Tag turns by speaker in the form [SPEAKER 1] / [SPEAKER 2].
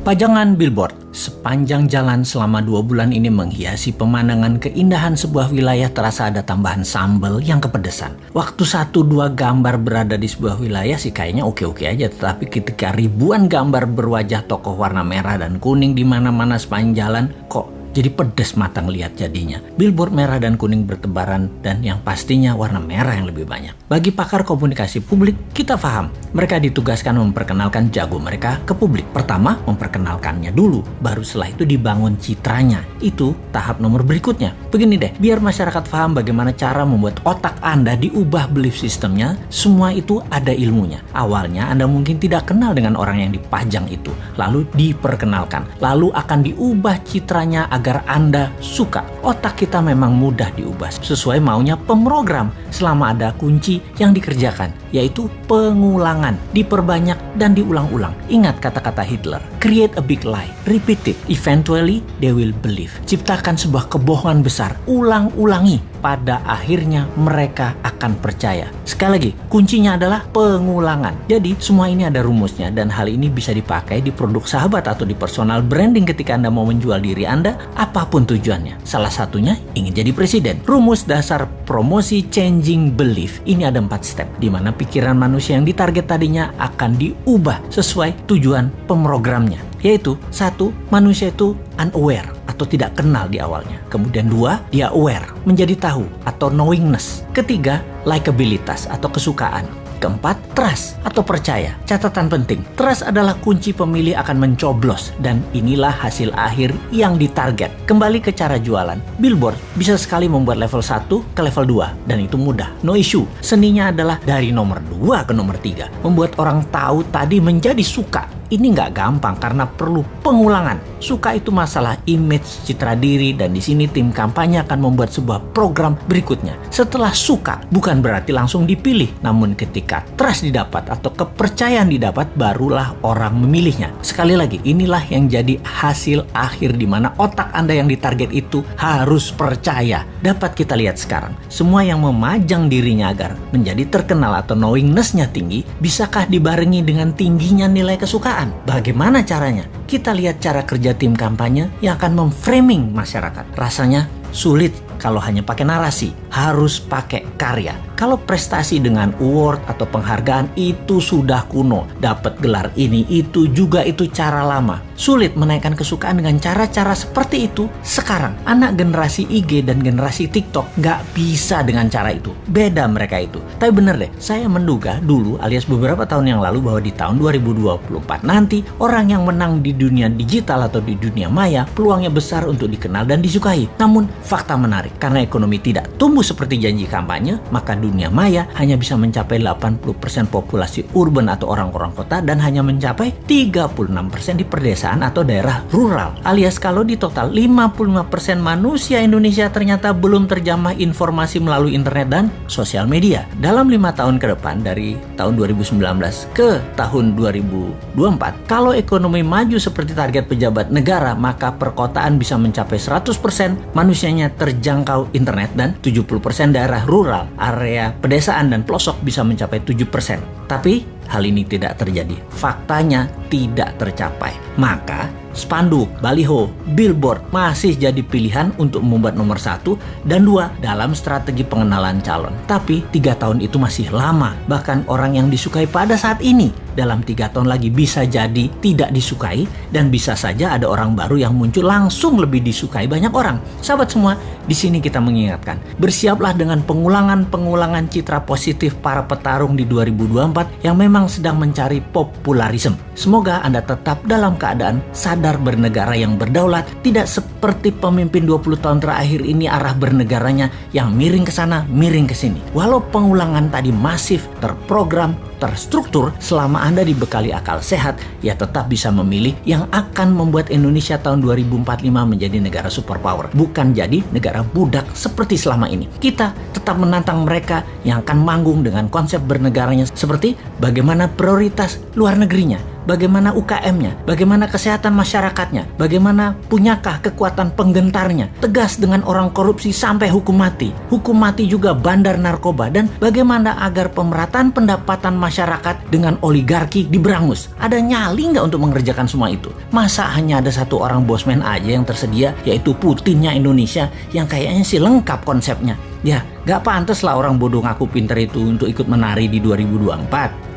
[SPEAKER 1] Pajangan billboard sepanjang jalan selama 2 bulan ini menghiasi pemandangan keindahan sebuah wilayah. Terasa ada tambahan sambal yang kepedesan. Waktu 1-2 gambar berada di sebuah wilayah sih kayaknya oke-oke aja. Tetapi ketika ribuan gambar berwajah tokoh warna merah dan kuning di mana-mana sepanjang jalan, kok jadi pedes mata ngelihat jadinya. Billboard merah dan kuning bertebaran dan yang pastinya warna merah yang lebih banyak. Bagi pakar komunikasi publik, kita paham mereka ditugaskan memperkenalkan jago mereka ke publik. Pertama, memperkenalkannya dulu, baru setelah itu dibangun citranya. Itu tahap nomor berikutnya. Begini deh, biar masyarakat paham bagaimana cara membuat otak Anda diubah belief sistemnya, semua itu ada ilmunya. Awalnya Anda mungkin tidak kenal dengan orang yang dipajang itu, lalu diperkenalkan, lalu akan diubah citranya agar Anda suka. Otak kita memang mudah diubah sesuai maunya pemrogram selama ada kunci yang dikerjakan, yaitu pengulangan, diperbanyak dan diulang-ulang. Ingat kata-kata Hitler, create a big lie, repeat it, eventually they will believe. Ciptakan sebuah kebohongan besar, ulang-ulangi, pada akhirnya mereka akan percaya. Sekali lagi, kuncinya adalah pengulangan. Jadi semua ini ada rumusnya dan hal ini bisa dipakai di produk sahabat atau di personal branding ketika Anda mau menjual diri Anda, apapun tujuannya. Salah satunya ingin jadi presiden. Rumus dasar promosi changing belief ini ada 4 step, di mana pikiran manusia yang ditarget tadinya akan diubah sesuai tujuan pemrogramnya. Yaitu 1, manusia itu unaware atau tidak kenal di awalnya. Kemudian 2, dia aware, menjadi tahu atau knowingness. Ketiga, likabilitas atau kesukaan. Keempat, trust atau percaya. Catatan penting, trust adalah kunci pemilih akan mencoblos dan inilah hasil akhir yang ditarget. Kembali ke cara jualan, billboard bisa sekali membuat level 1 ke level 2 dan itu mudah, no issue. Seninya adalah dari nomor 2 ke nomor 3. Membuat orang tahu tadi menjadi suka. Ini nggak gampang karena perlu pengulangan. Suka itu masalah image, citra diri, dan di sini tim kampanye akan membuat sebuah program berikutnya. Setelah suka, bukan berarti langsung dipilih, namun ketika trust didapat atau kepercayaan didapat, barulah orang memilihnya. Sekali lagi, inilah yang jadi hasil akhir di mana otak Anda yang ditarget itu harus percaya. Dapat kita lihat sekarang, semua yang memajang dirinya agar menjadi terkenal atau knowingness-nya tinggi, bisakah dibarengi dengan tingginya nilai kesukaan? Bagaimana caranya? Kita lihat cara kerja tim kampanye yang akan memframing masyarakat. Rasanya sulit kalau hanya pakai narasi, harus pakai karya. Kalau prestasi dengan award atau penghargaan itu sudah kuno, dapat gelar ini itu juga itu cara lama. Sulit menaikkan kesukaan dengan cara-cara seperti itu sekarang. Anak generasi IG dan generasi TikTok nggak bisa dengan cara itu. Beda mereka itu. Tapi bener deh, saya menduga dulu alias beberapa tahun yang lalu bahwa di tahun 2024 nanti orang yang menang di dunia digital atau di dunia maya peluangnya besar untuk dikenal dan disukai. Namun fakta menarik, karena ekonomi tidak tumbuh seperti janji kampanye, maka dunia maya hanya bisa mencapai 80% populasi urban atau orang-orang kota dan hanya mencapai 36% di pedesaan atau daerah rural. Alias kalau di total 55% manusia Indonesia ternyata belum terjamah informasi melalui internet dan sosial media. Dalam 5 tahun ke depan dari tahun 2019 ke tahun 2024, kalau ekonomi maju seperti target pejabat negara, maka perkotaan bisa mencapai 100% manusianya terjangkau internet dan 70% daerah rural, area pedesaan dan pelosok bisa mencapai 7%. Tapi hal ini tidak terjadi. Faktanya tidak tercapai. Maka spanduk, baliho, billboard masih jadi pilihan untuk membuat nomor 1 dan 2 dalam strategi pengenalan calon. Tapi 3 tahun itu masih lama. Bahkan orang yang disukai pada saat ini dalam 3 tahun lagi bisa jadi tidak disukai dan bisa saja ada orang baru yang muncul langsung lebih disukai banyak orang. Sahabat semua, di sini kita mengingatkan, bersiaplah dengan pengulangan citra positif para petarung di 2024 yang memang sedang mencari popularisme. Semoga Anda tetap dalam keadaan sadar bernegara yang berdaulat, tidak seperti pemimpin 20 tahun terakhir ini arah bernegaranya yang miring ke sana, miring ke sini. Walau pengulangan tadi masif, terprogram, terstruktur, selama Anda dibekali akal sehat, ya tetap bisa memilih yang akan membuat Indonesia tahun 2045 menjadi negara superpower, bukan jadi negara budak seperti selama ini. Kita tetap menantang mereka yang akan manggung dengan konsep bernegaranya seperti bagaimana prioritas luar negerinya. bagaimana UKM-nya, bagaimana kesehatan masyarakatnya, bagaimana punyakah kekuatan penggentarnya, tegas dengan orang korupsi sampai hukum mati juga bandar narkoba, dan bagaimana agar pemerataan pendapatan masyarakat dengan oligarki diberangus. Ada nyali nggak untuk mengerjakan semua itu? Masa hanya ada satu orang bosman aja yang tersedia, yaitu Putinnya Indonesia, yang kayaknya sih lengkap konsepnya. Ya, gak pantas lah orang bodoh ngaku pinter itu untuk ikut menari di 2024.